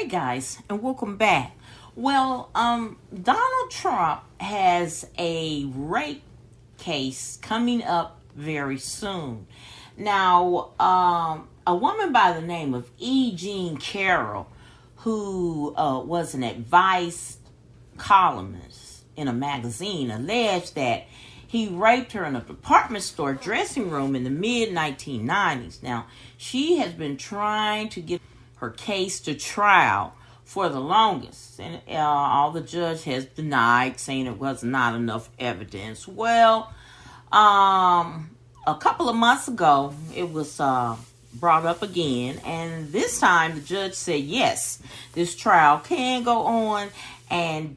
Hey guys, and welcome back. Well, Donald Trump has a rape case coming up very soon. Now, a woman by the name of E. Jean Carroll, who was an advice columnist in a magazine, alleged that he raped her in a department store dressing room in the mid-1990s. Now, she has been trying to get her case to trial for the longest, and all the judge has denied, saying it was not enough evidence. Well, a couple of months ago, it was brought up again, and this time the judge said yes, this trial can go on, and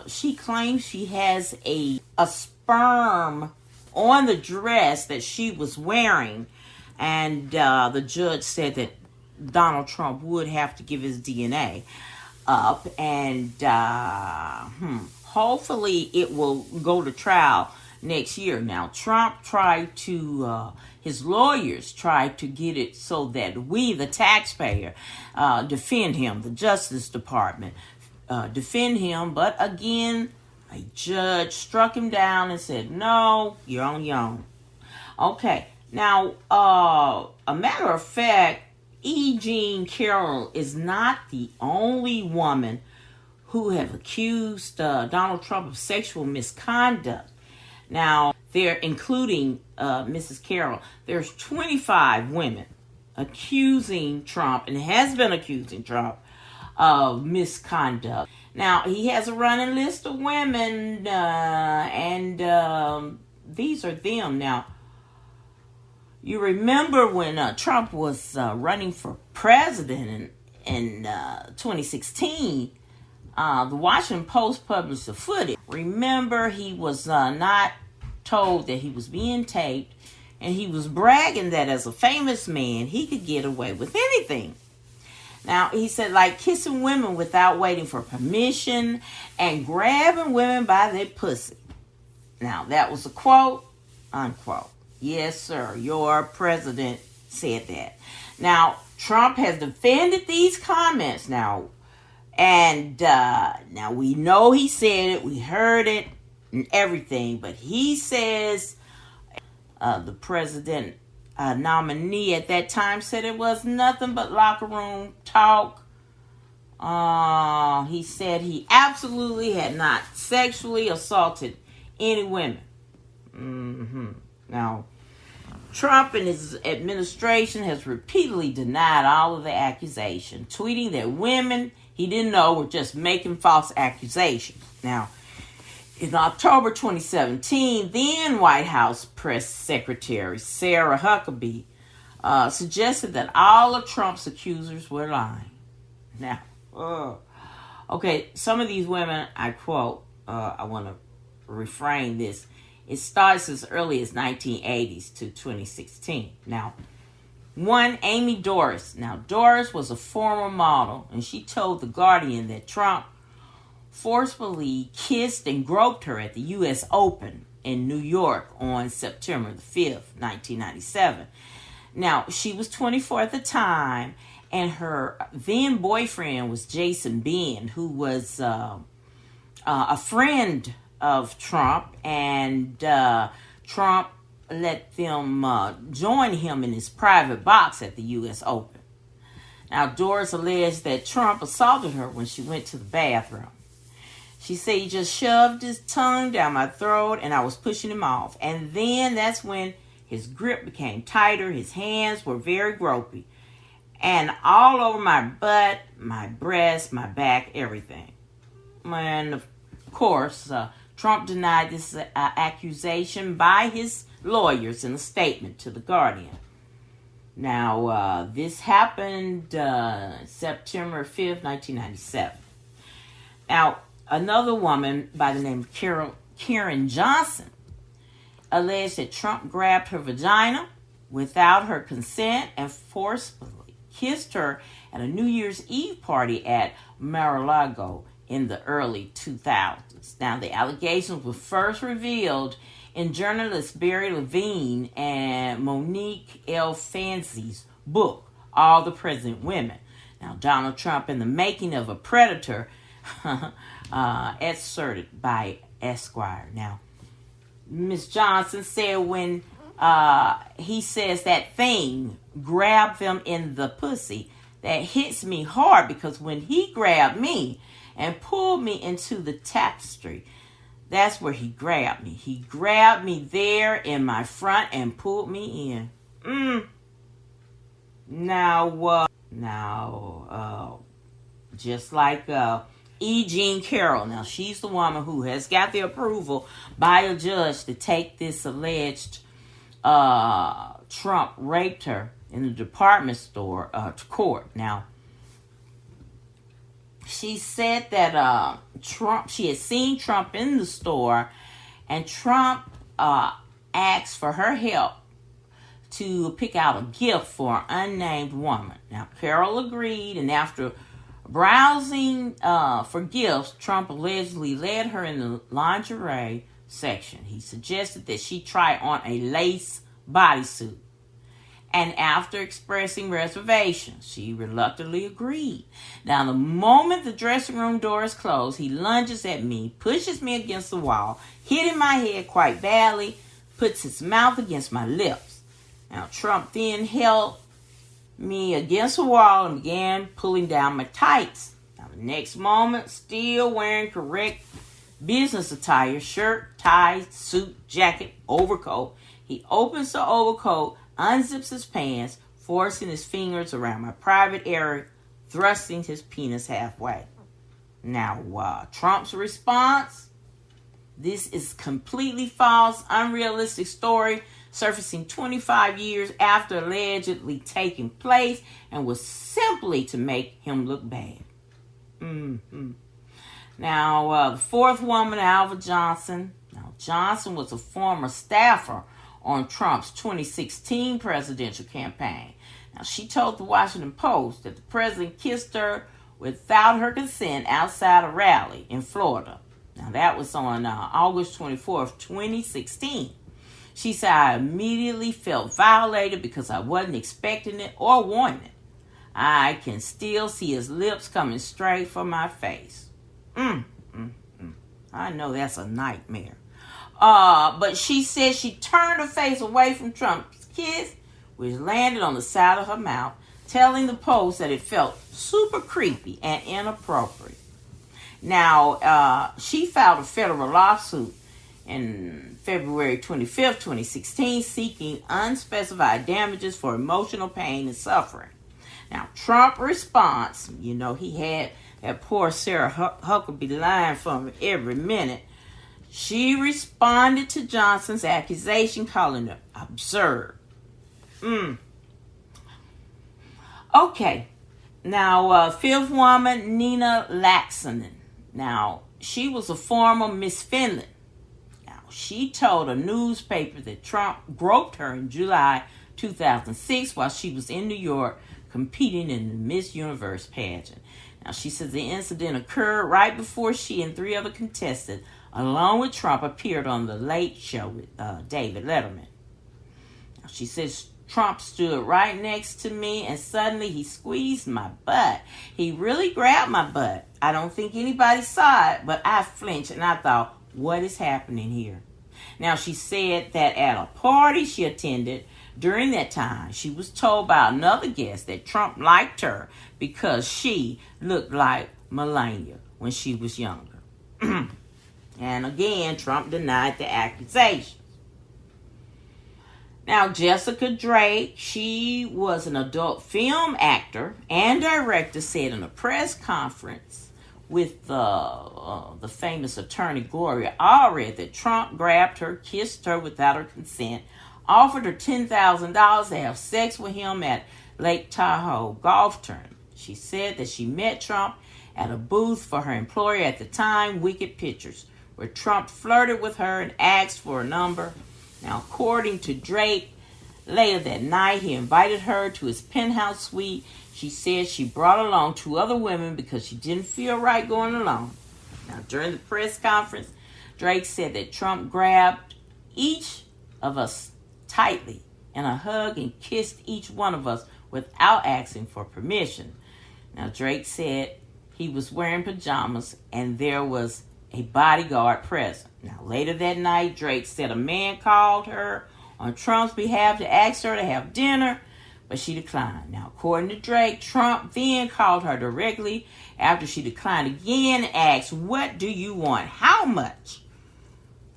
she claims she has a sperm on the dress that she was wearing, and the judge said that Donald Trump would have to give his DNA up, and hopefully it will go to trial next year. Now, Trump tried to, his lawyers tried to get it so that we, the taxpayer, defend him, the Justice Department, defend him, but again, a judge struck him down and said, no, you're on your own. Okay, now, a matter of fact, E. Jean Carroll is not the only woman who have accused Donald Trump of sexual misconduct. Now, they're including Mrs. Carroll. There's 25 women accusing Trump and has been accusing Trump of misconduct. Now, he has a running list of women, and these are them. Now, you remember when Trump was running for president in 2016, the Washington Post published the footage. Remember, he was not told that he was being taped, and he was bragging that as a famous man, he could get away with anything. Now, he said, like kissing women without waiting for permission and grabbing women by their pussy. Now, that was a quote, unquote. Yes, sir, your president said that. Now, Trump has defended these comments now. And now we know he said it, we heard it, and everything. But he says the president nominee at that time said it was nothing but locker room talk. He said he absolutely had not sexually assaulted any women. Now, Trump and his administration has repeatedly denied all of the accusations, tweeting that women he didn't know were just making false accusations. Now, in October 2017, then White House Press Secretary Sarah Huckabee suggested that all of Trump's accusers were lying. Now, okay, some of these women, I quote, I want to reframe this. It starts as early as 1980s to 2016. Now, one, Amy Doris. Now, Doris was a former model, and she told The Guardian that Trump forcefully kissed and groped her at the U.S. Open in New York on September the 5th, 1997. Now, she was 24 at the time, and her then boyfriend was Jason Ben, who was a friend of Trump, and Trump let them join him in his private box at the U.S. Open. Now, Doris alleged that Trump assaulted her when she went to the bathroom. She said he just shoved his tongue down my throat and I was pushing him off. And then that's when his grip became tighter, his hands were very gropey, and all over my butt, my breast, my back, everything. And of course, Trump denied this accusation by his lawyers in a statement to The Guardian. Now, this happened September 5th, 1997. Now, another woman by the name of Karen Johnson alleged that Trump grabbed her vagina without her consent and forcefully kissed her at a New Year's Eve party at Mar-a-Lago in the early 2000s. Now, the allegations were first revealed in journalists Barry Levine and Monique L. Fancy's book, All the President Women. Now, Donald Trump in the making of a predator, asserted by Esquire. Now, Ms. Johnson said when he says that thing grabbed them in the pussy, that hits me hard, because when he grabbed me and pulled me into the tapestry, that's where he grabbed me. He grabbed me there in my front and pulled me in. Now, just like E. Jean Carroll. Now, she's the woman who has got the approval by a judge to take this alleged Trump raped her in the department store to court. Now, she said that she had seen Trump in the store, and Trump asked for her help to pick out a gift for an unnamed woman. Now, Carol agreed, and after browsing for gifts, Trump allegedly led her in the lingerie section. He suggested that she try on a lace bodysuit. And after expressing reservations, she reluctantly agreed. Now, the moment the dressing room doors closed, he lunges at me, pushes me against the wall, hitting my head quite badly, puts his mouth against my lips. Now, Trump then held me against the wall and began pulling down my tights. Now, the next moment, still wearing correct business attire, shirt, tie, suit, jacket, overcoat, he opens the overcoat, unzips his pants, forcing his fingers around my private area, thrusting his penis halfway. Now, Trump's response: this is completely false, unrealistic story, surfacing 25 years after allegedly taking place, and was simply to make him look bad. Now, the fourth woman, Alva Johnson. Now, Johnson was a former staffer on Trump's 2016 presidential campaign. Now, she told the Washington Post that the president kissed her without her consent outside a rally in Florida. Now, that was on August 24th, 2016. She said, I immediately felt violated because I wasn't expecting it or wanting it. I can still see his lips coming straight for my face. I know that's a nightmare. But she said she turned her face away from Trump's kiss, which landed on the side of her mouth, telling the Post that it felt super creepy and inappropriate. Now, she filed a federal lawsuit in February 25th, 2016, seeking unspecified damages for emotional pain and suffering. Now, Trump's response, he had that poor Sarah Huckabee line from every minute. She responded to Johnson's accusation, calling it absurd. Okay. Now, fifth woman, Nina Laxonen. Now, she was a former Miss Finland. Now, she told a newspaper that Trump groped her in July 2006 while she was in New York competing in the Miss Universe pageant. Now, she says the incident occurred right before she and three other contestants, along with Trump, appeared on The Late Show with David Letterman. Now, she says Trump stood right next to me and suddenly he squeezed my butt. He really grabbed my butt. I don't think anybody saw it, but I flinched and I thought, what is happening here? Now, she said that at a party she attended during that time, she was told by another guest that Trump liked her because she looked like Melania when she was younger. And again, Trump denied the accusation. Now, Jessica Drake, she was an adult film actor and director, said in a press conference with the famous attorney Gloria Allred that Trump grabbed her, kissed her without her consent, offered her $10,000 to have sex with him at Lake Tahoe golf tournament. She said that she met Trump at a booth for her employer at the time, Wicked Pictures, where Trump flirted with her and asked for a number. Now, according to Drake, later that night, he invited her to his penthouse suite. She said she brought along two other women because she didn't feel right going alone. Now, during the press conference, Drake said that Trump grabbed each of us tightly in a hug and kissed each one of us without asking for permission. Now, Drake said he was wearing pajamas and there was a bodyguard present. Now, later that night, Drake said a man called her on Trump's behalf to ask her to have dinner, but she declined. Now, according to Drake, Trump then called her directly after she declined again and asked, "What do you want? How much?"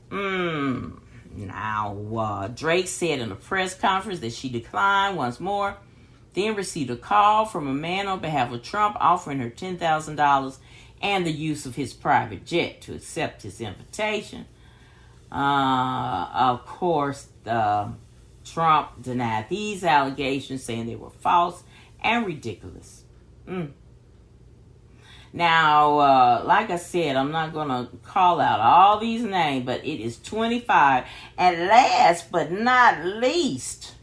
Now, Drake said in a press conference that she declined once more, then received a call from a man on behalf of Trump offering her $10,000 and the use of his private jet to accept his invitation. Of course, Trump denied these allegations, saying they were false and ridiculous. Now, like I said, I'm not going to call out all these names, but it is 25. And last but not least,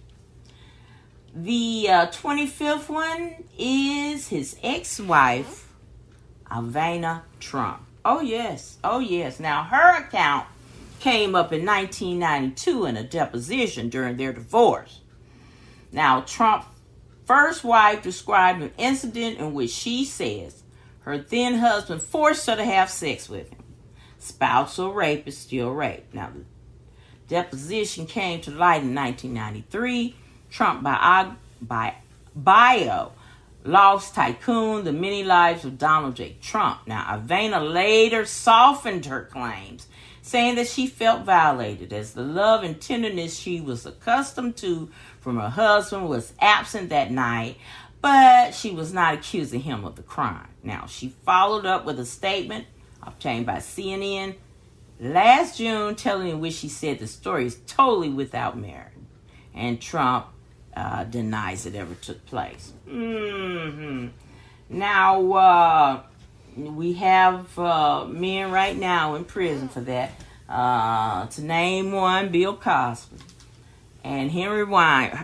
the 25th one is his ex-wife, Alva Trump. Oh, yes. Now, her account came up in 1992 in a deposition during their divorce. Now, Trump's first wife described an incident in which she says her then husband forced her to have sex with him. Spousal rape is still rape. Now, the deposition came to light in 1993. Trump bio lost tycoon, the many lives of Donald J. Trump. Now, Alva later softened her claims, saying that she felt violated as the love and tenderness she was accustomed to from her husband was absent that night, but she was not accusing him of the crime. Now, she followed up with a statement obtained by CNN last June, telling in which she said the story is totally without merit, and Trump denies it ever took place. Now, we have men right now in prison for that. To name one, Bill Cosby and Henry Weinstein.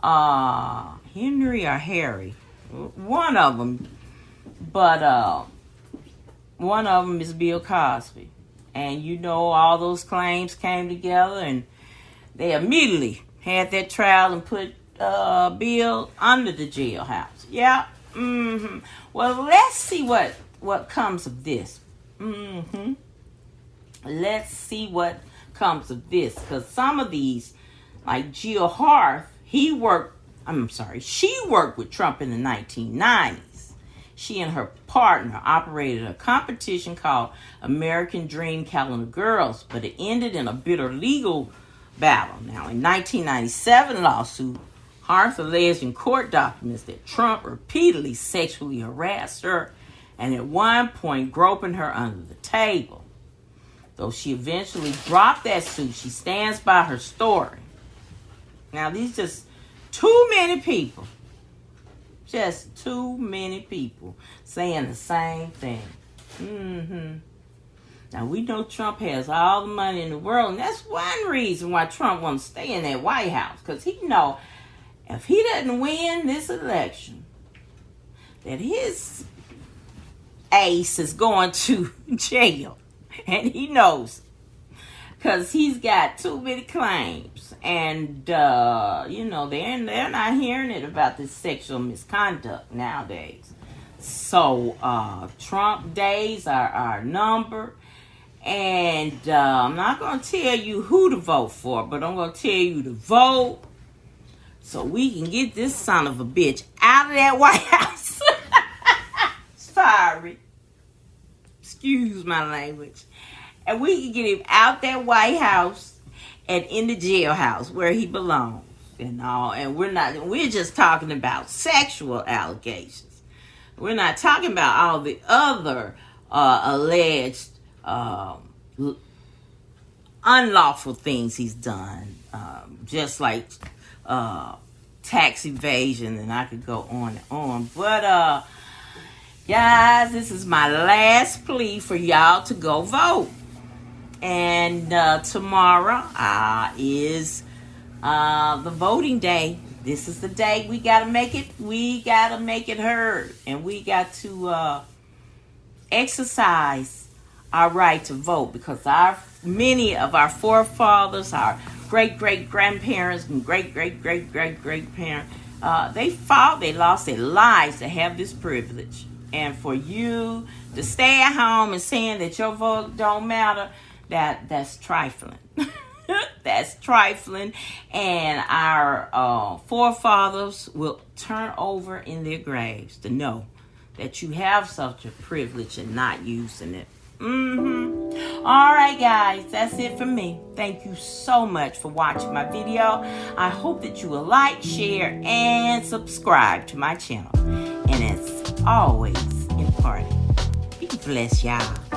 Henry or Harry, one of them, but one of them is Bill Cosby. And you know, all those claims came together and they immediately had that trial and put Bill under the jailhouse. Yeah. Well, let's see what comes of this. Let's see what comes of this, because some of these, like Jill Harth, she worked with Trump in the 1990s. She and her partner operated a competition called American Dream Calendar Girls, but it ended in a bitter legal battle. Now, in 1997 lawsuit, Harth alleged in court documents that Trump repeatedly sexually harassed her and at one point groping her under the table. Though she eventually dropped that suit, she stands by her story. Now, these just too many people. Just too many people saying the same thing. Now, we know Trump has all the money in the world, and that's one reason why Trump wants to stay in that White House, because he know if he doesn't win this election, that his ace is going to jail, and he knows, because he's got too many claims, and they're not hearing it about this sexual misconduct nowadays. So Trump days are numbered, and I'm not going to tell you who to vote for, but I'm going to tell you to vote so we can get this son of a bitch out of that White House. Sorry. Excuse my language. And we can get him out that White House and in the jailhouse where he belongs and all. And we're just talking about sexual allegations. We're not talking about all the other alleged unlawful things he's done. Just like tax evasion, and I could go on and on. But guys, this is my last plea for y'all to go vote. And tomorrow is the voting day. This is the day we gotta make it. We gotta make it heard, and we got to exercise our right to vote, because many of our forefathers, our great grandparents, and great parents They fought, they lost their lives to have this privilege. And for you to stay at home and saying that your vote don't matter, that's trifling. That's trifling. And our forefathers will turn over in their graves to know that you have such a privilege and not using it. All right, guys, that's it for me. Thank you so much for watching my video. I hope that you will like, share, and subscribe to my channel. And as always, important, be blessed, y'all.